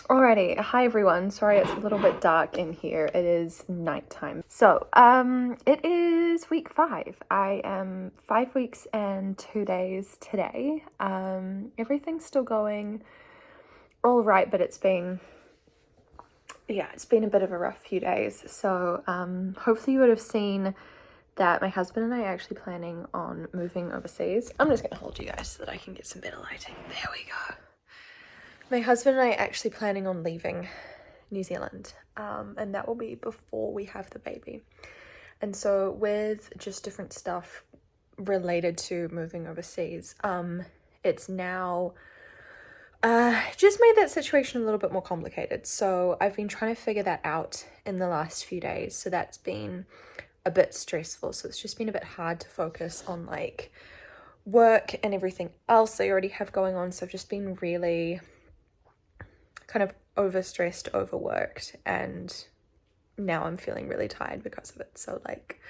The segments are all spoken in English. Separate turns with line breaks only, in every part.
Alrighty, hi everyone. Sorry it's a little bit dark in here. It is nighttime. So, it is week 5. I am 5 weeks and 2 days today. Everything's still going all right, but it's been a bit of a rough few days. So, hopefully you would have seen that my husband and I are actually planning on moving overseas. I'm just gonna hold you guys so that I can get some better lighting. There we go. My husband and I are actually planning on leaving New Zealand, and that will be before we have the baby. And so with just different stuff related to moving overseas, it's now just made that situation a little bit more complicated. So I've been trying to figure that out in the last few days. So that's been a bit stressful. So it's just been a bit hard to focus on like work and everything else I already have going on. So I've just been really kind of overstressed, overworked, and now I'm feeling really tired because of it. So like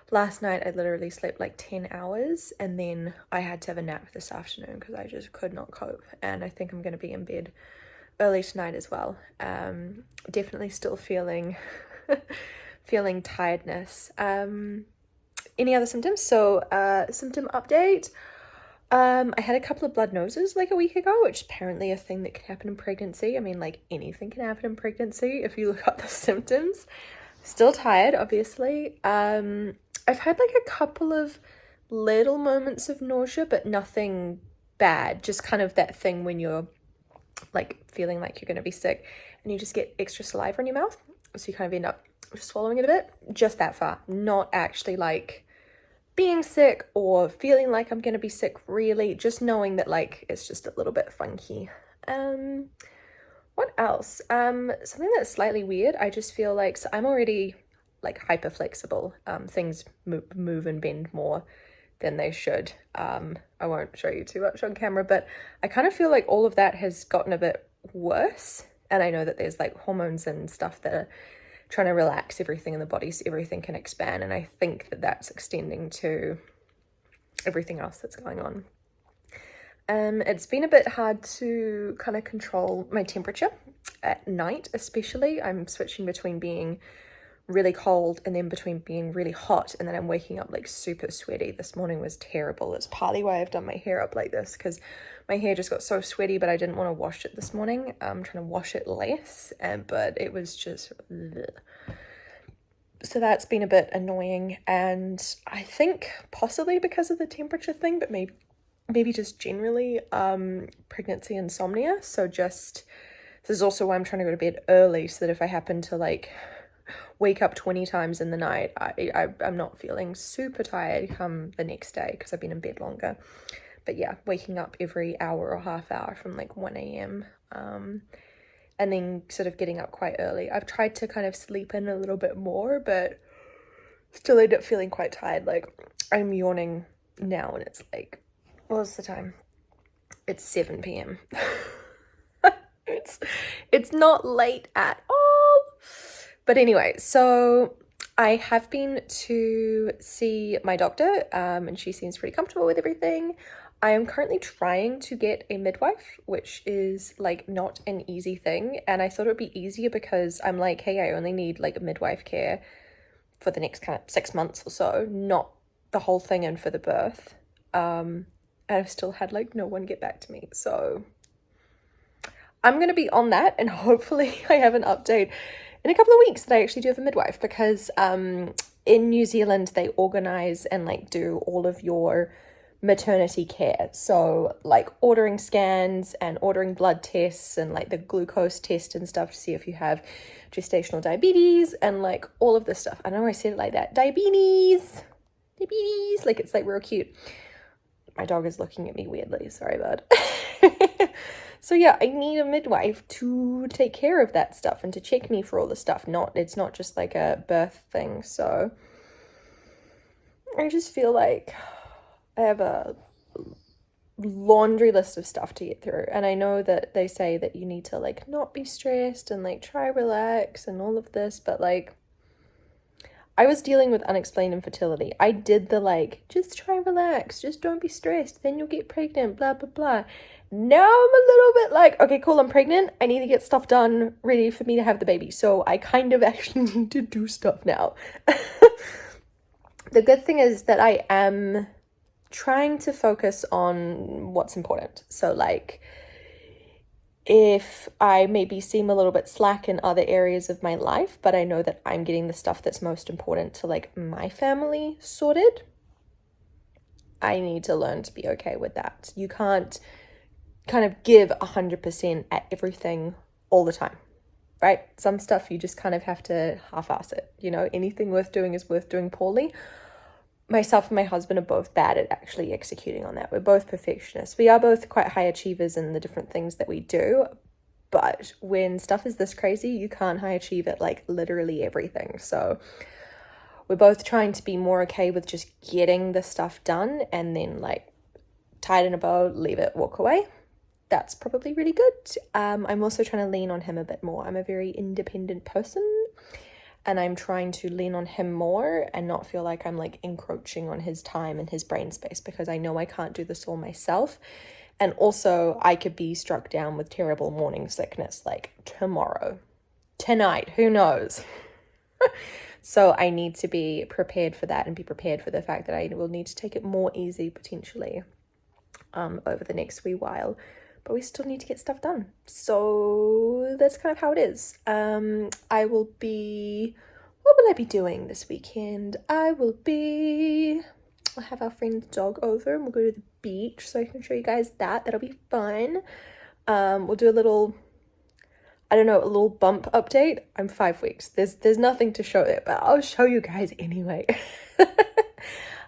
last night I literally slept like 10 hours and then I had to have a nap this afternoon because I just could not cope, and I think I'm going to be in bed early tonight as well. Definitely still feeling feeling tiredness. Any other symptoms? So symptom update. I had a couple of blood noses like a week ago, which is apparently a thing that can happen in pregnancy. I mean, like anything can happen in pregnancy if you look up the symptoms. Still tired, obviously. I've had like a couple of little moments of nausea, but nothing bad. Just kind of that thing when you're like feeling like you're going to be sick and you just get extra saliva in your mouth. So you kind of end up swallowing it a bit. Just that far. Not actually like being sick or feeling like I'm gonna be sick, really, just knowing that like it's just a little bit funky. What else? Something that's slightly weird, I just feel like, so I'm already like hyper flexible. Things move and bend more than they should. I won't show you too much on camera, but I kind of feel like all of that has gotten a bit worse, and I know that there's like hormones and stuff that are trying to relax everything in the body so everything can expand, and I think that that's extending to everything else that's going on. It's been a bit hard to kind of control my temperature at night, especially. I'm switching between being really cold and then between being really hot, and then I'm waking up like super sweaty. This morning was terrible. It's partly why I've done my hair up like this, because my hair just got so sweaty, but I didn't want to wash it this morning. I'm trying to wash it less, but it was just bleh. So that's been a bit annoying, and I think possibly because of the temperature thing, but maybe just generally pregnancy insomnia. So just this is also why I'm trying to go to bed early, so that if I happen to like wake up 20 times in the night, I'm not feeling super tired come the next day because I've been in bed longer. But yeah, waking up every hour or half hour from like 1 a.m. And then sort of getting up quite early. I've tried to kind of sleep in a little bit more, but still end up feeling quite tired. Like I'm yawning now and it's like, what's the time? It's 7 p.m. It's not late at all. But anyway, so I have been to see my doctor, and she seems pretty comfortable with everything. I am currently trying to get a midwife, which is like not an easy thing. And I thought it would be easier because I'm like, hey, I only need like a midwife care for the next kind of 6 months or so, not the whole thing in for the birth. And I've still had like no one get back to me. So I'm going to be on that, and hopefully I have an update in a couple of weeks that I actually do have a midwife, because in New Zealand they organize and like do all of your maternity care. So like ordering scans and ordering blood tests and like the glucose test and stuff to see if you have gestational diabetes and like all of this stuff. I know I said it like that. Diabetes, like it's like real cute. My dog is looking at me weirdly. Sorry, bud. So yeah, I need a midwife to take care of that stuff and to check me for all the stuff. It's not just like a birth thing. So I just feel like I have a laundry list of stuff to get through. And I know that they say that you need to like not be stressed and like try relax and all of this, but like I was dealing with unexplained infertility. I did the like, just try and relax, just don't be stressed, then you'll get pregnant, blah, blah, blah. Now I'm a little bit like, okay, cool, I'm pregnant. I need to get stuff done, ready for me to have the baby. So I kind of actually need to do stuff now. The good thing is that I am trying to focus on what's important. So like, if I maybe seem a little bit slack in other areas of my life, but I know that I'm getting the stuff that's most important to like my family sorted, I need to learn to be okay with that. You can't kind of give 100% at everything all the time, right? Some stuff you just kind of have to half-ass it, you know? Anything worth doing is worth doing poorly. Myself and my husband are both bad at actually executing on that. We're both perfectionists. We are both quite high achievers in the different things that we do, but when stuff is this crazy, you can't high achieve at like literally everything. So we're both trying to be more okay with just getting the stuff done and then like tie it in a bow, leave it, walk away. That's probably really good. I'm also trying to lean on him a bit more. I'm a very independent person, and I'm trying to lean on him more and not feel like I'm like encroaching on his time and his brain space, because I know I can't do this all myself. And also I could be struck down with terrible morning sickness like tomorrow, tonight, who knows? So I need to be prepared for that and be prepared for the fact that I will need to take it more easy potentially over the next wee while. But we still need to get stuff done. So that's kind of how it is. What will I be doing this weekend? I'll have our friend's dog over and we'll go to the beach, so I can show you guys that. That'll be fun. We'll do a little bump update. I'm 5 weeks. There's nothing to show it, but I'll show you guys anyway.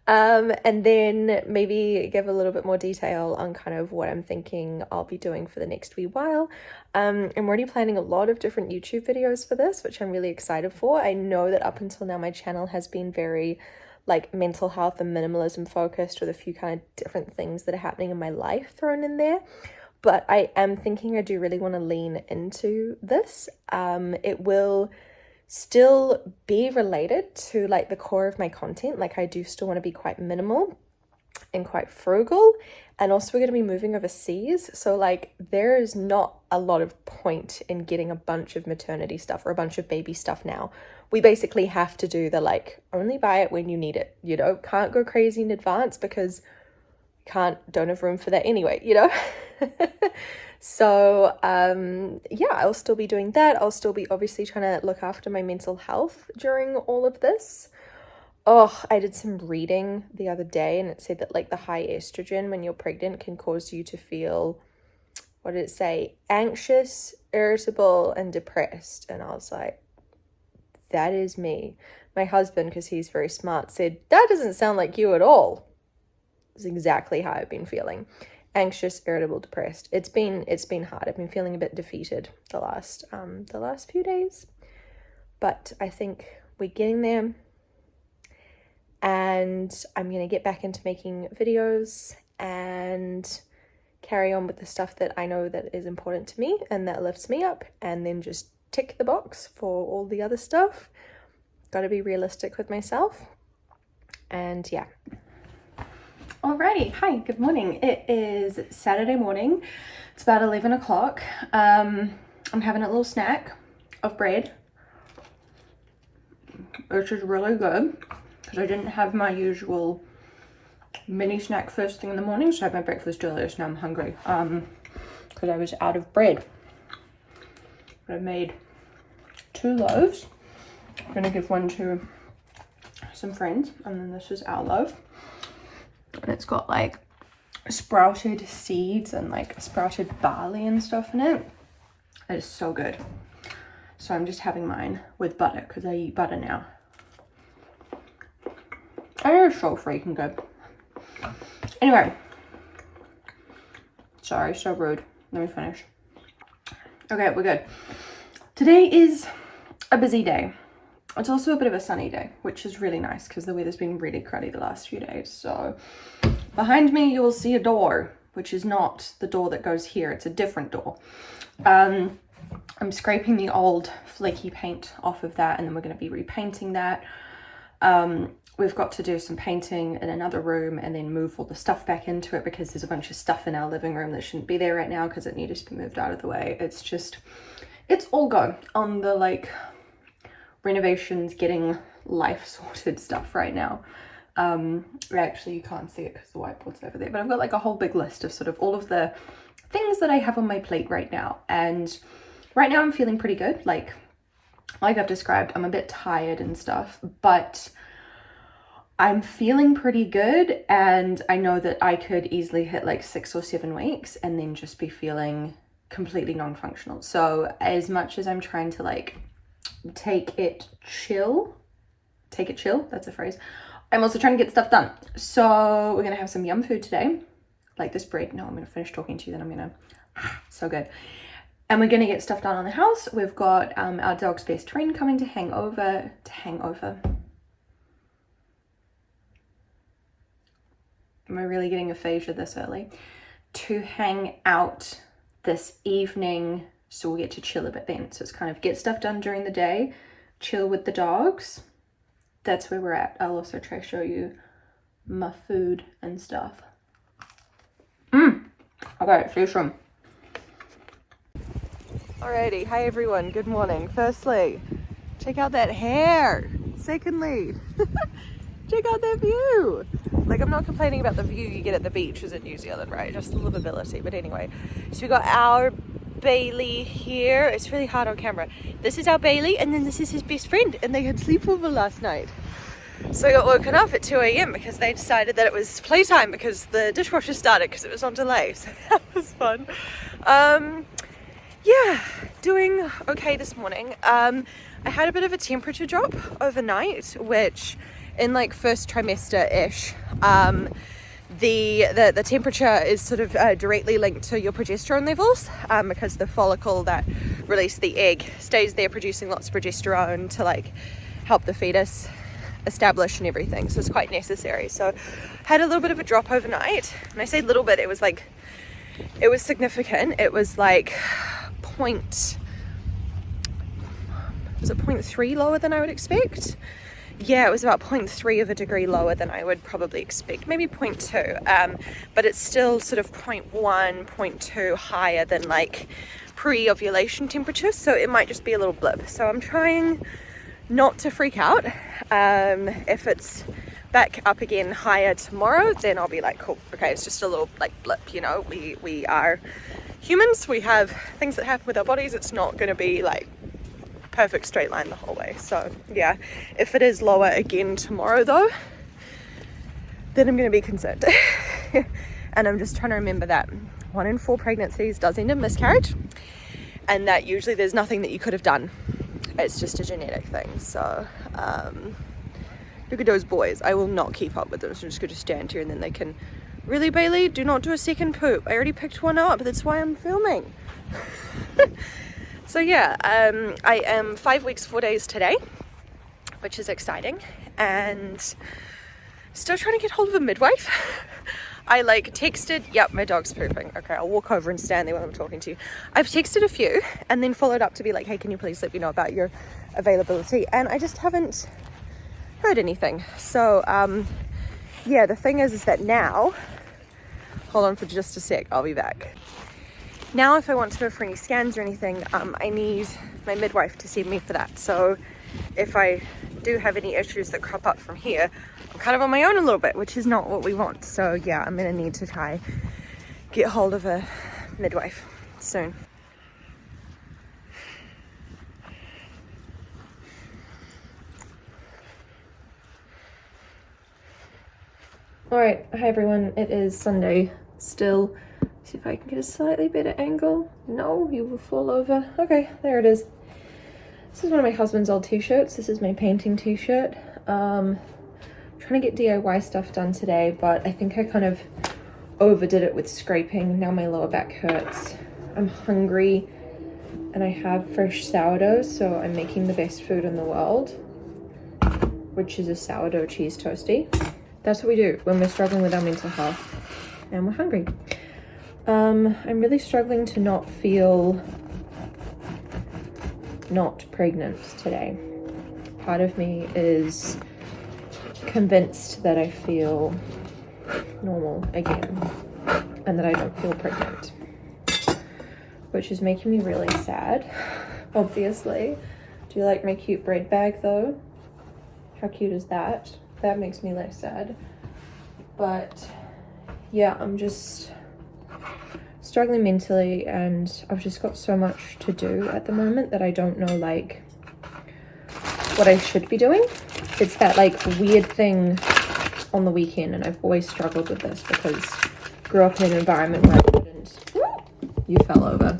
And then maybe give a little bit more detail on kind of what I'm thinking I'll be doing for the next wee while. I'm already planning a lot of different YouTube videos for this, which I'm really excited for. I know that up until now my channel has been very like mental health and minimalism focused, with a few kind of different things that are happening in my life thrown in there. But I am thinking I do really want to lean into this. It will still be related to like the core of my content. Like I do still want to be quite minimal and quite frugal, and also we're going to be moving overseas, so like there is not a lot of point in getting a bunch of maternity stuff or a bunch of baby stuff now. We basically have to do the like only buy it when you need it, you know, can't go crazy in advance because don't have room for that anyway, you know. So yeah, I'll still be doing that. I'll still be obviously trying to look after my mental health during all of this. I did some reading the other day, and it said that like the high estrogen when you're pregnant can cause you to feel, what did it say, anxious, irritable, and depressed. And I was like, that is me. My husband, because he's very smart, said, that doesn't sound like you at all. It's exactly how I've been feeling. Anxious, irritable, depressed. It's been hard. I've been feeling a bit defeated the last few days, but I think we're getting there, and I'm gonna get back into making videos and carry on with the stuff that I know that is important to me and that lifts me up, and then just tick the box for all the other stuff. Gotta be realistic with myself, and yeah. Alrighty, hi, good morning. It is Saturday morning. It's about 11 o'clock. I'm having a little snack of bread, which is really good because I didn't have my usual mini snack first thing in the morning, so I had my breakfast earlier, so now I'm hungry because I was out of bread. But I made 2 loaves. I'm gonna give one to some friends, and then this is our loaf. And it's got like sprouted seeds and like sprouted barley and stuff in it. It is so good. So I'm just having mine with butter because I eat butter now. And it is so freaking good. Anyway. Sorry, so rude. Let me finish. Okay, we're good. Today is a busy day. It's also a bit of a sunny day, which is really nice because the weather's been really cruddy the last few days. So behind me, you will see a door, which is not the door that goes here. It's a different door. I'm scraping the old flaky paint off of that, and then we're going to be repainting that. We've got to do some painting in another room and then move all the stuff back into it because there's a bunch of stuff in our living room that shouldn't be there right now because it needed to be moved out of the way. It's all go on the like renovations, getting life sorted stuff right now. Actually you can't see it because the whiteboard's over there, but I've got like a whole big list of sort of all of the things that I have on my plate right now, and right now I'm feeling pretty good. Like I've described, I'm a bit tired and stuff, but I'm feeling pretty good, and I know that I could easily hit like 6 or 7 weeks and then just be feeling completely non-functional. So as much as I'm trying to like take it chill, that's a phrase, I'm also trying to get stuff done. So we're gonna have some yum food today, like this bread. No, I'm gonna finish talking to you, then I'm gonna, so good. And we're gonna get stuff done on the house. We've got our dog's best friend coming to hang over. Am I really getting aphasia this early? To hang out this evening, so we'll get to chill a bit then. So it's kind of get stuff done during the day, chill with the dogs. That's where we're at. I'll also try to show you my food and stuff. Okay, see you soon. Alrighty, hi everyone, good morning. Firstly, check out that hair. Secondly, check out that view. Like, I'm not complaining about the view you get at the beaches in New Zealand, right? Just the livability. But anyway, so we got our Bailey here. It's really hard on camera. This is our Bailey, and then this is his best friend, and they had sleepover last night. So I got woken up at 2 a.m. because they decided that it was playtime because the dishwasher started because it was on delay. So that was fun. Yeah, doing okay this morning. I had a bit of a temperature drop overnight, which in like first trimester-ish, the temperature is sort of directly linked to your progesterone levels, because the follicle that released the egg stays there producing lots of progesterone to like help the fetus establish and everything. So it's quite necessary. So had a little bit of a drop overnight. And I say little bit, it was significant. It was like 0.3 lower than I would expect? Yeah, it was about 0.3 of a degree lower than I would probably expect, maybe 0.2, but it's still sort of 0.1, 0.2 higher than like pre-ovulation temperature, so it might just be a little blip. So I'm trying not to freak out. If it's back up again higher tomorrow, then I'll be like, cool, okay, it's just a little like blip, you know, we are humans, we have things that happen with our bodies. It's not going to be like perfect straight line the whole way. So yeah, if it is lower again tomorrow though, then I'm going to be concerned. And I'm just trying to remember that 1 in 4 pregnancies does end in miscarriage, and that usually there's nothing that you could have done. It's just a genetic thing. So look at those boys. I will not keep up with them, so I'm just going to stand here and then they can. Really, Bailey? Do not do a second poop. I already picked one up. That's why I'm filming. So yeah, I am 5 weeks, 4 days today, which is exciting, and still trying to get hold of a midwife. I like texted, yep, my dog's pooping. Okay, I'll walk over and stand there while I'm talking to you. I've texted a few and then followed up to be like, hey, can you please let me know about your availability? And I just haven't heard anything. So yeah, the thing is that now, hold on for just a sec, I'll be back. Now, if I want to go for any scans or anything, I need my midwife to send me for that. So if I do have any issues that crop up from here, I'm kind of on my own a little bit, which is not what we want. So yeah, I'm going to need to try get hold of a midwife soon. Alright, hi everyone, it is Sunday still. See if I can get a slightly better angle. No, you will fall over. Okay, there it is. This is one of my husband's old t-shirts. This is my painting t-shirt. Trying to get DIY stuff done today, but I think I kind of overdid it with scraping. Now my lower back hurts. I'm hungry and I have fresh sourdough, so I'm making the best food in the world, which is a sourdough cheese toastie. That's what we do when we're struggling with our mental health and we're hungry. I'm really struggling to not feel not pregnant today. Part of me is convinced that I feel normal again and that I don't feel pregnant, which is making me really sad, obviously. Do you like my cute braid bag though? How cute is that? That makes me less sad. But yeah, I'm just struggling mentally, and I've just got so much to do at the moment that I don't know like what I should be doing. It's that like weird thing on the weekend, and I've always struggled with this because I grew up in an environment where I couldn't. You fell over.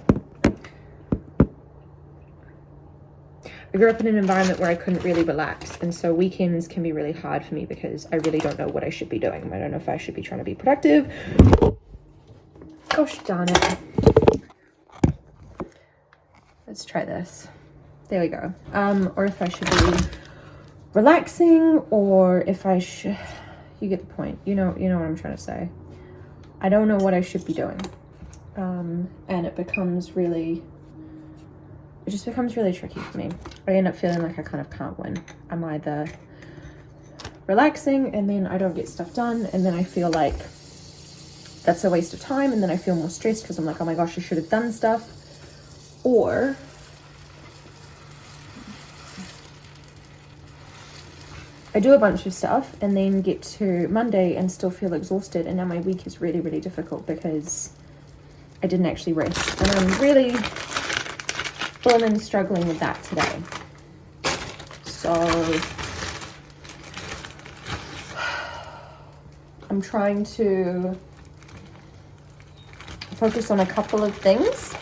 I grew up in an environment where I couldn't really relax, and so weekends can be really hard for me because I really don't know what I should be doing. I don't know if I should be trying to be productive. Gosh darn it. Let's try this. There we go. Or if I should be relaxing, or if I should, you get the point. You know what I'm trying to say. I don't know what I should be doing. And it just becomes really tricky for me. I end up feeling like I kind of can't win. I'm either relaxing and then I don't get stuff done, and then I feel like that's a waste of time, and then I feel more stressed because I'm like, oh my gosh, I should have done stuff. Or I do a bunch of stuff and then get to Monday and still feel exhausted, and now my week is really, really difficult because I didn't actually rest. And I'm really struggling with that today. So I'm trying to focus on a couple of things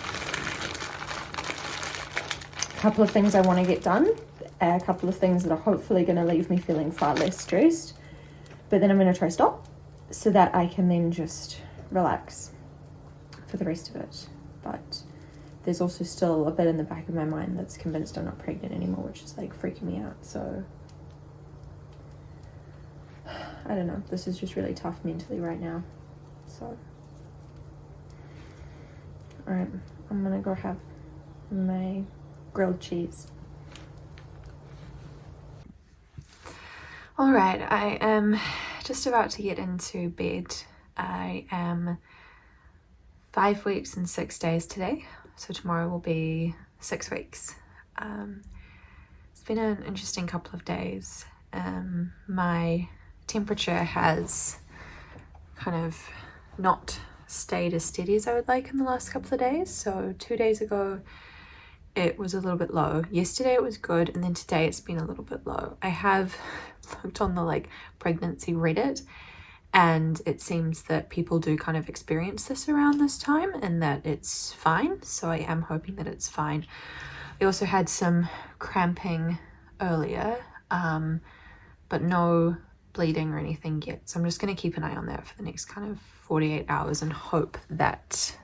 I want to get done, a couple of things that are hopefully going to leave me feeling far less stressed, but then I'm going to try stop so that I can then just relax for the rest of it. But there's also still a bit in the back of my mind that's convinced I'm not pregnant anymore, which is like freaking me out. So I don't know, this is just really tough mentally right now. So all right, I'm gonna go have my grilled cheese. All right, I am just about to get into bed. I am 5 weeks and 6 days today, so tomorrow will be 6 weeks. It's been an interesting couple of days. My temperature has kind of not stayed as steady as I would like in the last couple of days. So 2 days ago it was a little bit low. Yesterday it was good, and then today it's been a little bit low. I have looked on the like pregnancy Reddit, and it seems that people do kind of experience this around this time and that it's fine. So I am hoping that it's fine. I also had some cramping earlier, but no bleeding or anything yet. So I'm just going to keep an eye on that for the next kind of 48 hours and hope that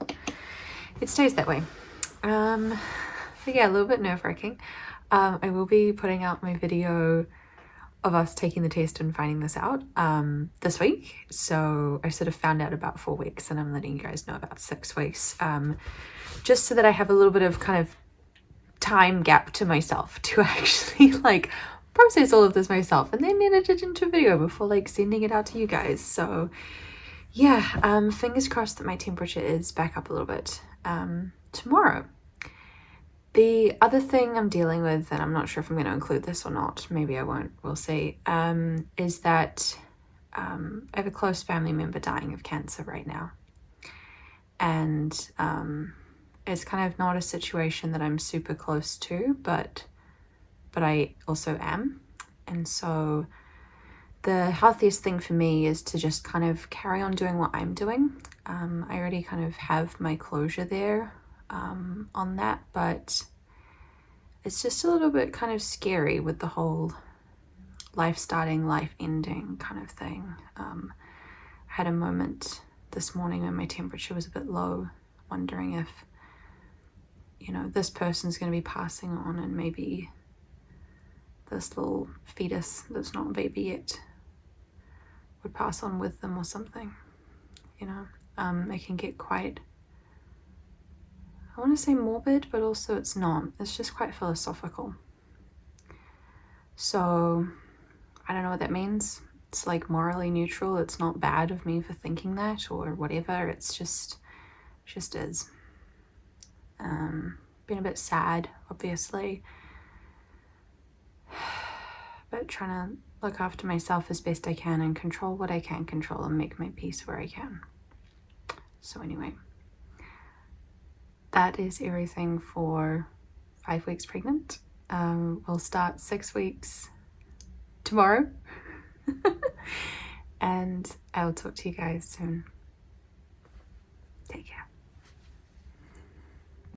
it stays that way. But yeah, a little bit nerve-wracking. I will be putting out my video of us taking the test and finding this out this week. So I sort of found out about 4 weeks, and I'm letting you guys know about 6 weeks, just so that I have a little bit of kind of time gap to myself to actually like process all of this myself and then edit it into video before like sending it out to you guys. So yeah, fingers crossed that my temperature is back up a little bit tomorrow. The other thing I'm dealing with, and I'm not sure if I'm going to include this or not, maybe I won't, we'll see, is that I have a close family member dying of cancer right now. And it's kind of not a situation that I'm super close to, but I also am. And so the healthiest thing for me is to just kind of carry on doing what I'm doing. I already kind of have my closure there on that, but it's just a little bit kind of scary with the whole life starting, life ending kind of thing. I had a moment this morning when my temperature was a bit low, wondering if, you know, this person's going to be passing on, and maybe this little fetus that's not a baby yet would pass on with them or something, you know. It can get quite, I want to say morbid, but also it's not. It's just quite philosophical. So I don't know what that means. it's like morally neutral. It's not bad of me for thinking that or whatever. It's just is. Been a bit sad, obviously, but trying to look after myself as best I can and control what I can control and make my peace where I can. So anyway, that is everything for 5 weeks pregnant. We'll start 6 weeks tomorrow. And I'll talk to you guys soon. Take care.